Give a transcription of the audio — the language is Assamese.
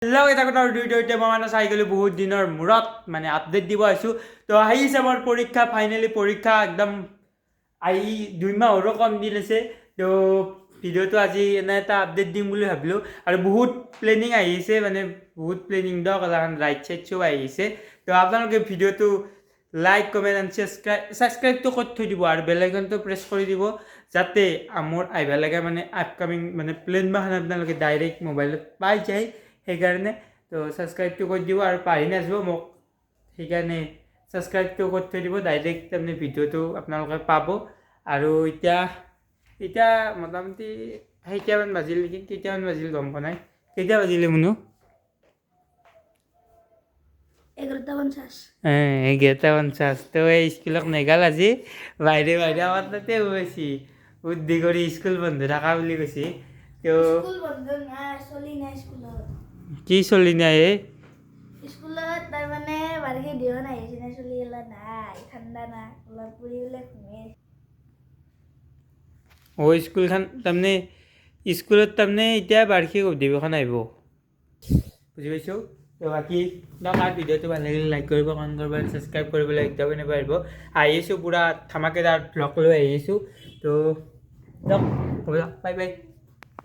হেল্ল' এটা কথা দুইটা মই মানে চাই গ'লোঁ বহুত দিনৰ মূৰত মানে আপডেট দিব আহিছোঁ তো আহিছে মোৰ পৰীক্ষা ফাইনেলি পৰীক্ষা একদম আহি 2 মাহৰো কম দিন আছে তো ভিডিঅ'টো আজি এনে এটা আপডেট দিম বুলি ভাবিলোঁ আৰু বহুত প্লেনিং আহিছে মানে বহুত প্লেনিং দিয়ক ৰাইট চাইড চব আহিছে তো আপোনালোকে ভিডিঅ'টো লাইক কমেণ্ট এণ্ড ছাবস্ক্ৰাইবটো কৰি থৈ দিব আৰু বেল আইকনটো প্ৰেছ কৰি দিব যাতে মোৰ আহিব লাগে মানে আপকামিং মানে প্লেনমাখান আপোনালোকে ডাইৰেক্ট মোবাইলত পাই যায় সেইকাৰণে তো ছাবস্ক্ৰাইবটো কৰি দিব আৰু পাহৰি নাযাব মোক সেইকাৰণে ছাবস্ক্ৰাইবটো কৰি থৈ দিব ডাইৰেক্ট তাৰমানে ভিডিঅ'টো আপোনালোকে পাব আৰু এতিয়া মোটামুটি কেইটামান বাজিল নেকি কেইটামান বাজিল গম পোৱা নাই কেইটা বাজিলে মুনু 11:50 তো এই স্কুলত নেগাল আজি বাহিৰে আমাৰ তাতে গৈছি বুদ্ধি কৰি স্কুল বন্ধ থকা বুলি কৈছে তো কি চলি নাই স্কুলত তাৰমানে বাৰিষা দিন আহিছে না চলি গেলা নাই ঠাণ্ডা না অলপ ফুৰিবলৈ ঘুমে স্কুলখন তাৰমানে স্কুলত তাৰমানে এতিয়া বাৰ্ষিক অধিৱেশন আহিব বুজি পাইছোঁ তো বাকী আমাৰ ভিডিঅ'টো ভাল লাগিলে লাইক কৰিব কমেণ্ট কৰিব ছাবস্ক্ৰাইব কৰিবলৈ একদমেই নাপাহৰিব আহিছোঁ পূৰা ধামাকেদাৰ ব্লগ লৈ আহিছোঁ তো হ'ব বাই বাই